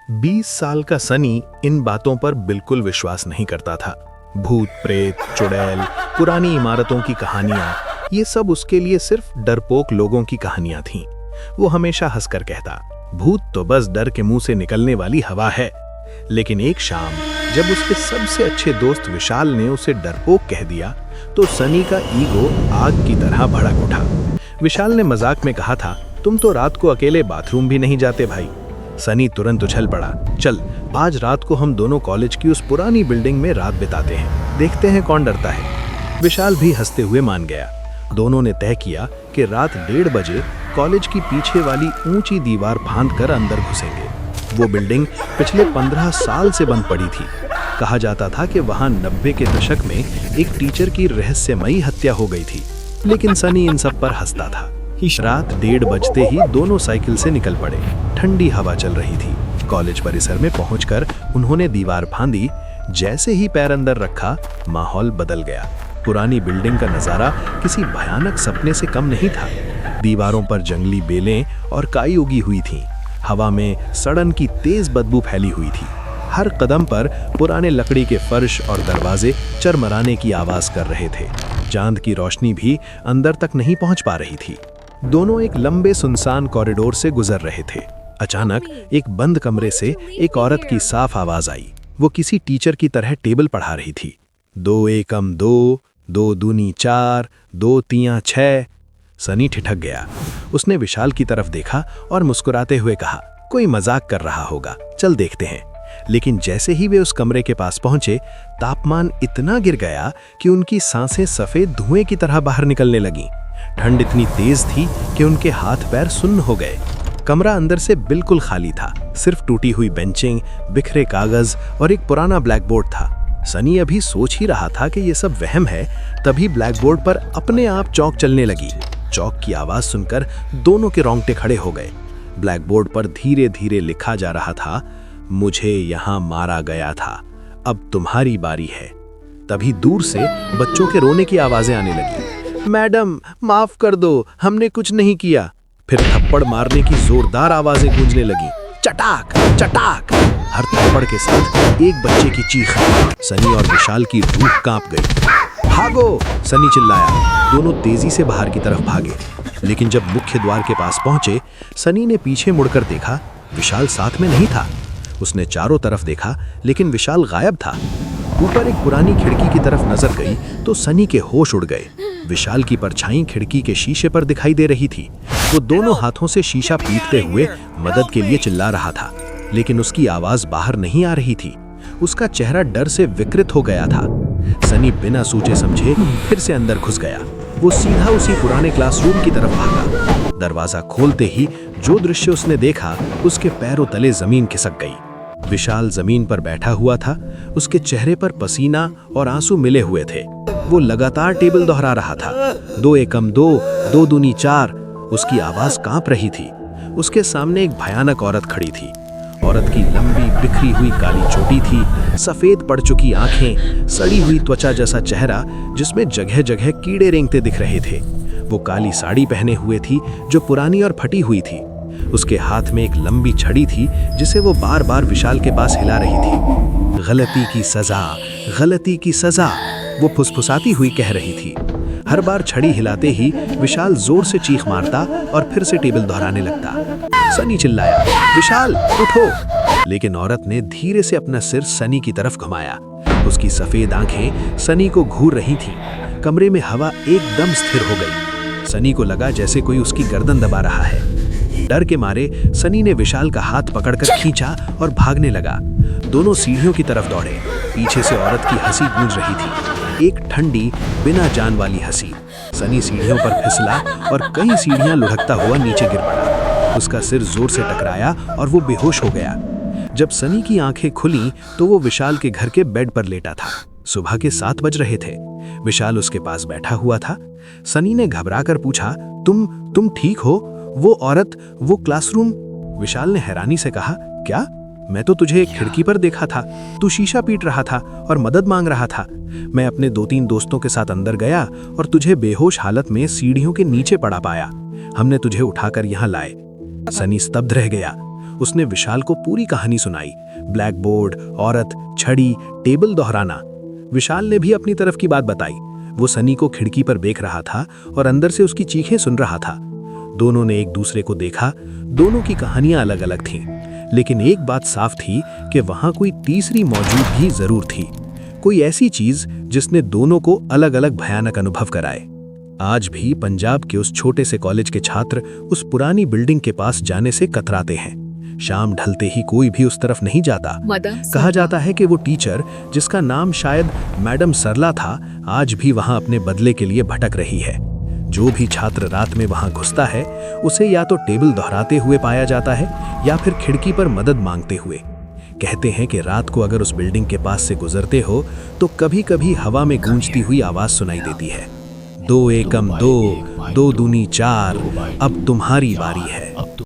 20 साल का सनी इन बातों पर बिल्कुल विश्वास नहीं करता था। भूत प्रेत, चुड़ैल, पुरानी इमारतों की कहानियां, ये सब उसके लिए सिर्फ डरपोक लोगों की कहानियां थीं। वो हमेशा हंसकर कहता, भूत तो बस डर के मुंह से निकलने वाली हवा है। लेकिन एक शाम जब उसके सबसे अच्छे दोस्त विशाल ने उसे डरपोक कह दिया, तो सनी का ईगो आग की तरह भड़क उठा। विशाल ने मजाक में कहा था, तुम तो रात को अकेले बाथरूम भी नहीं जाते भाई। सनी तुरंत उछल पड़ा, चल आज रात को हम दोनों कॉलेज की उस पुरानी बिल्डिंग में रात बिताते हैं, देखते हैं कौन डरता है। विशाल भी हंसते हुए मान गया। दोनों ने तय किया कि रात 1:30 बजे कॉलेज की पीछे वाली ऊंची दीवार फांदकर अंदर घुसेंगे। वो बिल्डिंग पिछले 15 साल से बंद पड़ी थी। कहा जाता था कि वहां 90 के दशक में एक टीचर की रहस्यमयी हत्या हो गई थी, लेकिन सनी इन सब पर हंसता था। रात 1:30 बजते ही दोनों साइकिल से निकल पड़े। ठंडी हवा चल रही थी। कॉलेज परिसर में पहुंचकर उन्होंने दीवार फांदी। जैसे ही पैर अंदर रखा, माहौल बदल गया। पुरानी बिल्डिंग का नजारा किसी भयानक सपने से कम नहीं था। दीवारों पर जंगली बेलें और काई उगी हुई थीं। हवा में सड़न की तेज बदबू फैली हुई थी। हर कदम पर पुराने लकड़ी के फर्श और दरवाजे चरमराने की आवाज कर रहे थे। चांद की रोशनी भी अंदर तक नहीं पहुंच पा रही थी। दोनों एक लंबे सुनसान कॉरिडोर से गुजर रहे थे। अचानक एक बंद कमरे से एक औरत की साफ आवाज आई। वो किसी टीचर की तरह टेबल पढ़ा रही थी। 2 एकम 2, 2 दूनी 4, 2 तियां 6। सनी ठिठक गया। उसने विशाल की तरफ देखा और मुस्कुराते हुए कहा, कोई मजाक कर रहा होगा, चल देखते हैं। लेकिन जैसे ही वे उस कमरे के पास पहुंचे, तापमान इतना गिर गया कि उनकी सांसें सफेद धुएं की तरह बाहर निकलने लगीं। ठंड इतनी तेज थी कि उनके हाथ पैर सुन्न हो गए। कमरा अंदर से बिल्कुल खाली था। सिर्फ टूटी हुई बेंचिंग, बिखरे कागज और एक पुराना ब्लैक बोर्ड था। सनी अभी सोच ही रहा था कि ये सब वहम है, तभी ब्लैक बोर्ड पर अपने आप चौक चलने लगी। चौक की आवाज सुनकर दोनों के रोंगटे खड़े हो गए। ब्लैक बोर्ड पर धीरे धीरे लिखा जा रहा था, मुझे यहाँ मारा गया था, अब तुम्हारी बारी है। तभी दूर से बच्चों के रोने की आवाजें आने लगी। मैडम माफ कर दो, हमने कुछ नहीं किया। फिर थप्पड़ मारने की जोरदार आवाजें गूंजने लगी। चटाक चटाक। हर थप्पड़ के साथ एक बच्चे की चीख। सनी और विशाल की रूह कांप गई। भागो, सनी चिल्लाया। दोनों तेजी से बाहर की तरफ भागे। लेकिन जब मुख्य द्वार के पास पहुंचे, सनी ने पीछे मुड़कर देखा, विशाल साथ में नहीं था। उसने चारों तरफ देखा, लेकिन विशाल गायब था। ऊपर एक पुरानी खिड़की की तरफ नजर गई तो सनी के होश उड़ गए। विशाल की परछाई खिड़की के शीशे पर दिखाई दे रही थी। वो दोनों हाथों से शीशा पीटते हुए मदद के लिए चिल्ला रहा था, लेकिन उसकी आवाज बाहर नहीं आ रही थी। उसका चेहरा डर से विकृत हो गया था। सनी बिना सोचे समझे फिर से अंदर घुस गया। वो सीधा उसी पुराने क्लासरूम की तरफ भागा। दरवाजा खोलते ही जो दृश्य उसने देखा, उसके पैरों तले जमीन खिसक गई। विशाल जमीन पर बैठा हुआ था। उसके चेहरे पर पसीना और आंसू मिले हुए थे। वो लगातार टेबल दोहरा रहा था, 2 एकम 2, 2 दूनी 4। उसकी आवाज कांप रही थी। उसके सामने एक भयानक औरत खड़ी थी। औरत की लंबी बिखरी हुई काली चोटी थी, सफेद पड़ चुकी आंखें, सड़ी हुई त्वचा जैसा चेहरा जिसमें जगह जगह कीड़े रेंगते दिख रहे थे। वो काली साड़ी पहने हुए थी जो पुरानी और फटी हुई थी। उसके हाथ में एक लंबी छड़ी थी जिसे वो बार बार विशाल के पास हिला रही थी। गलती की सजा, गलती की सजा, वो फुसफुसाती हुई कह रही थी। हर बार छड़ी हिलाते ही विशाल जोर से चीख मारता और फिर से टेबल दोहराने लगता। सनी चिल्लाया, विशाल उठो। लेकिन औरत ने धीरे से अपना सिर सनी की तरफ घुमाया। उसकी सफेद आंखें सनी को घूर रही थीं। कमरे में हवा एकदम स्थिर हो गई। सनी को लगा जैसे कोई उसकी गर्दन दबा रहा है। डर के मारे सनी ने विशाल का हाथ पकड़कर खींचा और भागने लगा। दोनों सीढ़ियों की तरफ दौड़े। पीछे से औरत की हंसी गूंज रही थी, एक ठंडी बिना जान वाली हंसी। सनी सीढ़ियों पर फिसला और कई सीढ़ियां लुढ़कता हुआ नीचे गिर पड़ा। उसका सिर जोर से टकराया और वो बेहोश हो गया। जब सनी की आंखें खुली तो वो विशाल के घर के बेड पर लेटा था। सुबह के 7 बज रहे थे। विशाल उसके पास बैठा हुआ था। सनी ने घबराकर पूछा, तुम ठीक हो? वो औरत, वो क्लासरूम? विशाल ने हैरानी से कहा, क्या? मैं तो तुझे एक खिड़की पर देखा था। तू शीशा पीट रहा था और मदद मांग रहा था। मैं अपने 2-3 दोस्तों के साथ अंदर गया और तुझे बेहोश हालत में सीढ़ियों के नीचे पड़ा पाया। हमने तुझे उठाकर यहाँ लाए। सनी स्तब्ध रह गया। उसने विशाल को पूरी कहानी सुनाई। ब्लैक बोर्ड, औरत, छड़ी, टेबल दोहराना। विशाल ने भी अपनी तरफ की बात बताई। वो सनी को खिड़की पर देख रहा था और अंदर से उसकी चीखें सुन रहा था। दोनों ने एक दूसरे को देखा। दोनों की कहानियां अलग अलग थीं, लेकिन एक बात साफ थी कि वहां कोई तीसरी मौजूद भी जरूर थी। कोई ऐसी चीज जिसने दोनों को अलग अलग भयानक अनुभव कराए। आज भी पंजाब के उस छोटे से कॉलेज के छात्र उस पुरानी बिल्डिंग के पास जाने से कतराते हैं। शाम ढलते ही कोई भी उस तरफ नहीं जाता। कहा जाता है कि वो टीचर, जिसका नाम शायद मैडम सरला था, आज भी वहां अपने बदले के लिए भटक रही है। जो भी छात्र रात में वहां घुसता है, उसे या तो टेबल दोहराते हुए पाया जाता है या फिर खिड़की पर मदद मांगते हुए। कहते हैं कि रात को अगर उस बिल्डिंग के पास से गुजरते हो तो कभी कभी हवा में गूंजती हुई आवाज सुनाई देती है, 2 एकम 2, 2 दूनी 4, अब तुम्हारी बारी है।